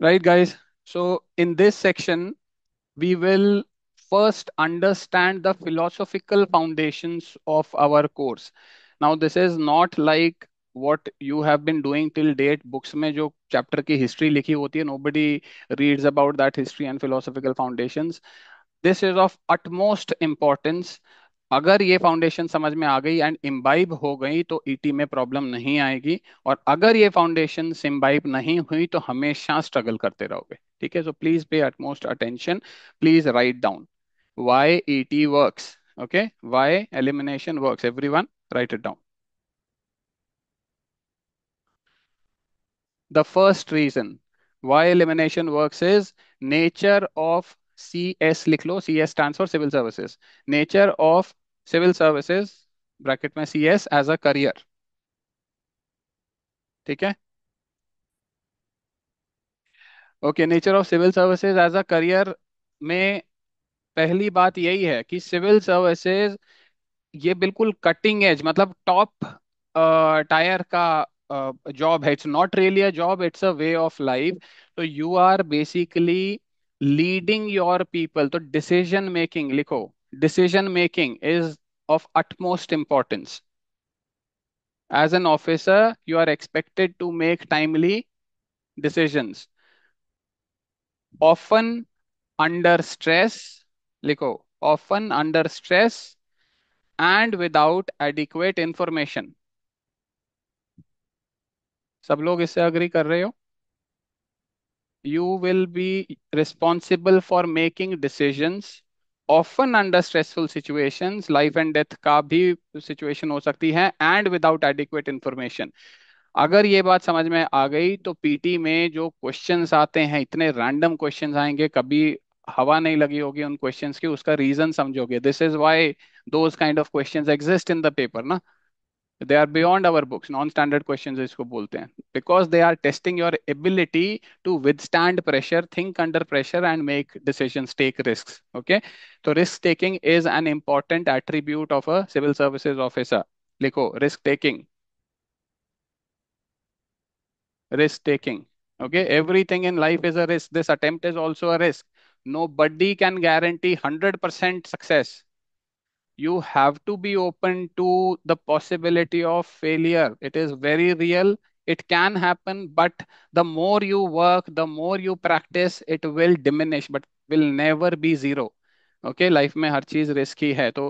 Right, guys? So, in this section, we will first understand the philosophical foundations of our course. Now, this is not like what you have been doing till date. Books में जो chapter की history लिखी होती है, nobody reads about that history and philosophical foundations. This is of utmost importance. अगर ये foundation समझ में आ गई एंड इम्बाइब हो गई तो ईटी में प्रॉब्लम नहीं आएगी। और अगर ये फाउंडेशन इम्बाइब नहीं हुई तो हमेशा स्ट्रगल करते रहोगे। ठीक है, so please pay utmost attention. Please write down why ET works. Okay, why elimination works. Everyone, write it down. The first reason why elimination works is nature of CS लिख लो, CS stands for civil services. Nature of civil services bracket में CS as a career. ठीक है, okay, nature of civil services as a career में पहली बात यही है कि सिविल सर्विसेज ये बिल्कुल कटिंग एज मतलब टॉप टायर का जॉब है। It's not really a job, it's a way of life. तो you are basically leading your people. तो डिसीजन मेकिंग लिखो, decision making is of utmost importance. As an officer, you are expected to make timely decisions, often under stress, लिखो, often under stress and without adequate information. सब लोग इससे agree कर रहे हो? You will be responsible for making decisions often under stressful situations, life and death का भी situation हो सकती है, and without adequate information. अगर ये बात समझ में आ गई तो पीटी में जो क्वेश्चंस आते हैं इतने रैंडम क्वेश्चंस आएंगे, कभी हवा नहीं लगी होगी उन क्वेश्चंस की, उसका रीजन समझोगे। This is why those kind of questions exist in the paper ना। They are beyond our books, non standard questions इसको बोलते हैं, because they are testing your ability to withstand pressure, think under pressure and make decisions, take risks. Okay, तो risk taking is an important attribute of a civil services officer. लिखो, risk taking, risk taking. Okay, everything in life is a risk. This attempt is also a risk. Nobody can guarantee 100% success. You have to be open to the possibility of failure. It is very real. It can happen, but the more you work, the more you practice, it will diminish, but will never be zero. Okay, life में हर चीज risky है। तो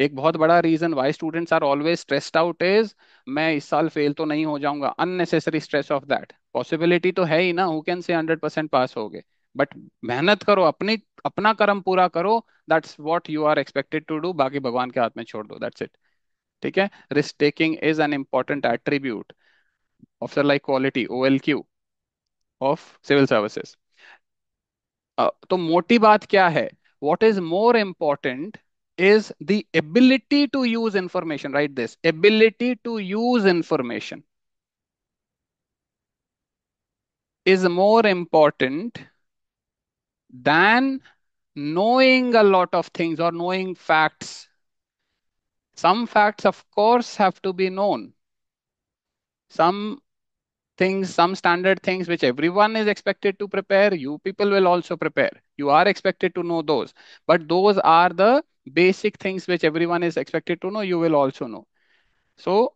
एक बहुत बड़ा reason why students are always stressed out is, मैं इस साल फेल तो नहीं हो जाऊंगा, unnecessary stress of that. Possibility तो है ही ना, हु कैन से 100% पास होगे, बट मेहनत करो, अपनी अपना कर्म पूरा करो। That's what you are expected to do, बाकी भगवान के हाथ में छोड़ दो, दैट्स इट। ठीक है, risk taking is an important attribute, officer like quality, OLQ of civil services. तो मोटी बात क्या है? What is more important is the ability to use information. Write this, ability to use information is more important than knowing a lot of things or knowing facts. Some facts of course have to be known, some things, some standard things which everyone is expected to prepare, you people will also prepare, you are expected to know those, but those are the basic things which everyone is expected to know, you will also know. So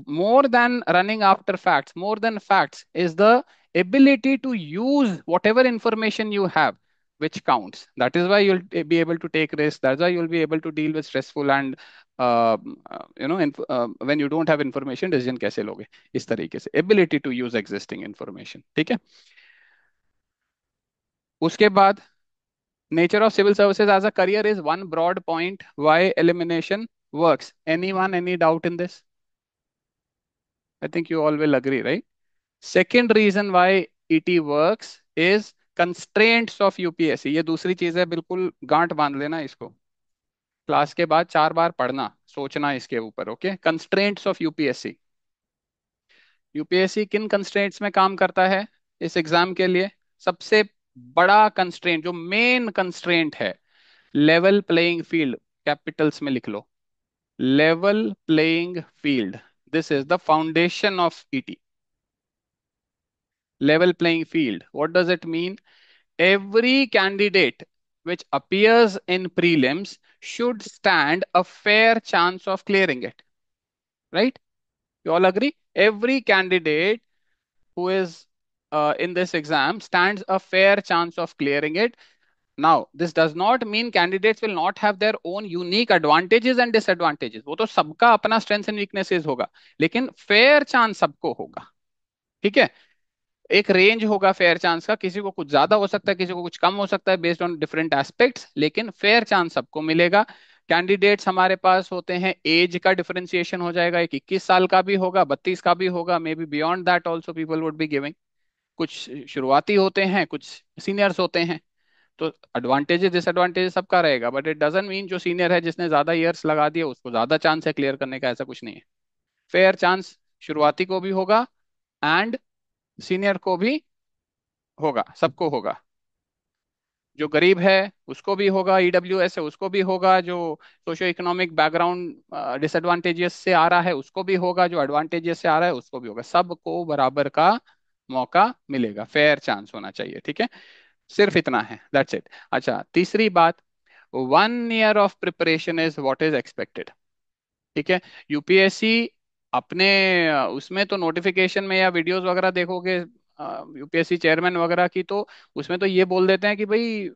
more than running after facts, more than facts is the ability to use whatever information you have, which counts. That is why you'll be able to take risks. That's why you'll be able to deal with stressful and when you don't have information, decision कैसे लोगे, इस तरीके से ability to use existing information। ठीक है, उसके बाद nature of civil services as a career is one broad point why elimination works. Anyone, any doubt in this? I think you all will agree, right? Second reason why ET works is constraints of UPSC। ये दूसरी चीज है, बिल्कुल गांठ बांध लेना इसको, class के बाद 4 बार पढ़ना, सोचना इसके ऊपर। Okay, constraints of UPSC. UPSC किन कंस्ट्रेंट्स में काम करता है इस एग्जाम के लिए? सबसे बड़ा कंस्ट्रेंट, जो मेन कंस्ट्रेंट है, लेवल प्लेइंग फील्ड, कैपिटल्स में लिख लो, level playing field. This is the foundation of ET. level playing field. What does it mean? Every candidate which appears in prelims should stand a fair chance of clearing it, right? You all agree? Every candidate who is in this exam stands a fair chance of clearing it. Now, this does not mean candidates will not have their own unique advantages and disadvantages. वो तो सबका अपना strengths and weaknesses होगा, लेकिन fair chance सबको होगा, ठीक है? एक रेंज होगा फेयर चांस का, किसी को कुछ ज्यादा हो सकता है, किसी को कुछ कम हो सकता है, बेस्ड ऑन डिफरेंट एस्पेक्ट्स, लेकिन फेयर चांस सबको मिलेगा। कैंडिडेट्स हमारे पास होते हैं, एज का डिफरेंशिएशन हो जाएगा, एक 21 साल का भी होगा, 32 का भी होगा, may be beyond that also people would be giving. कुछ शुरुआती होते हैं, कुछ सीनियर्स होते हैं। तो एडवांटेजेस डिसएडवांटेजेस सबका रहेगा, बट इट डजंट मीन जो सीनियर है जिसने ज्यादा ईयर्स लगा दिए उसको ज्यादा चांस है क्लियर करने का, ऐसा कुछ नहीं है। फेयर चांस शुरुआती को भी होगा एंड सीनियर को भी होगा, सबको होगा। जो गरीब है उसको भी होगा, ईडब्ल्यूएस है उसको भी होगा, जो सोशो इकोनॉमिक बैकग्राउंड डिसएडवांटेजेस से आ रहा है उसको भी होगा, जो एडवांटेजेस से आ रहा है उसको भी होगा, सबको बराबर का मौका मिलेगा, फेयर चांस होना चाहिए, ठीक है? सिर्फ इतना है, दैट्स इट। अच्छा, तीसरी बात, 1 year of preparation is what is expected, ठीक है? यूपीएससी अपने उसमें तो नोटिफिकेशन में या वीडियोस वगैरह देखोगे यूपीएससी चेयरमैन वगैरह की, तो उसमें तो ये बोल देते हैं कि भाई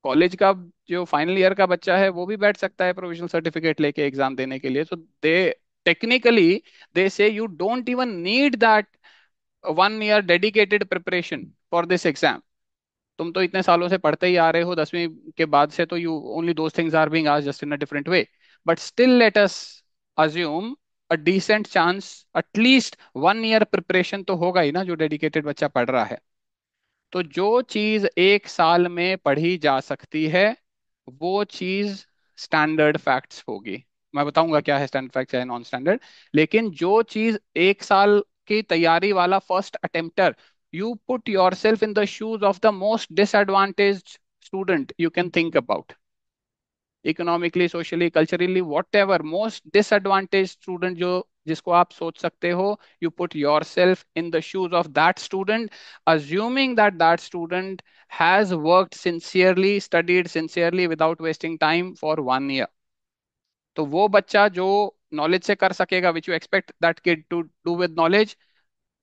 कॉलेज का जो फाइनल ईयर का बच्चा है वो भी बैठ सकता है प्रोविजनल सर्टिफिकेट लेके एग्जाम देने के लिए। तो दे टेक्निकली दे से you don't even need that 1 year dedicated preparation for this exam. तुम तो इतने सालों से पढ़ते ही आ रहे हो, 10वीं के बाद से, तो you only those things are being asked just in a different way, but still let us assume a decent chance, at least 1 year preparation तो होगा ही ना जो डेडिकेटेड बच्चा पढ़ रहा है। तो जो चीज 1 साल में पढ़ी जा सकती है वो चीज स्टैंडर्ड फैक्ट्स होगी। मैं बताऊंगा क्या है स्टैंडर्ड फैक्ट्स या नॉन स्टैंडर्ड, लेकिन जो चीज 1 साल की तैयारी वाला first attempter, you put yourself in the shoes of the most disadvantage student you can think about, economically, socially, culturally, whatever, most disadvantage student जो जिसको आप सोच सकते हो, you put yourself in the shoes of that student, assuming that that student has worked sincerely, studied sincerely without wasting time for 1 year। तो वो बच्चा जो नॉलेज से कर सकेगा, which you expect that kid to do with knowledge,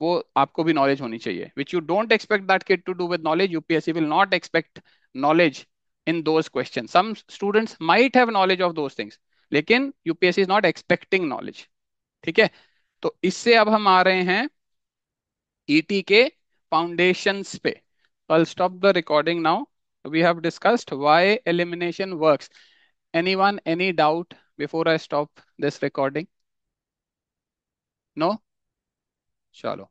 वो आपको भी नॉलेज होनी चाहिए। Which you don't expect that kid to do with knowledge, UPSC will not expect knowledge in those question. Some students might have knowledge of those things, लेकिन UPSC is not expecting knowledge, ठीक है? तो इससे अब हम आ रहे हैं ET के फाउंडेशंस पे। I'll stop the recording now. We have discussed why elimination works. Anyone, any doubt before I stop this recording? No? चलो।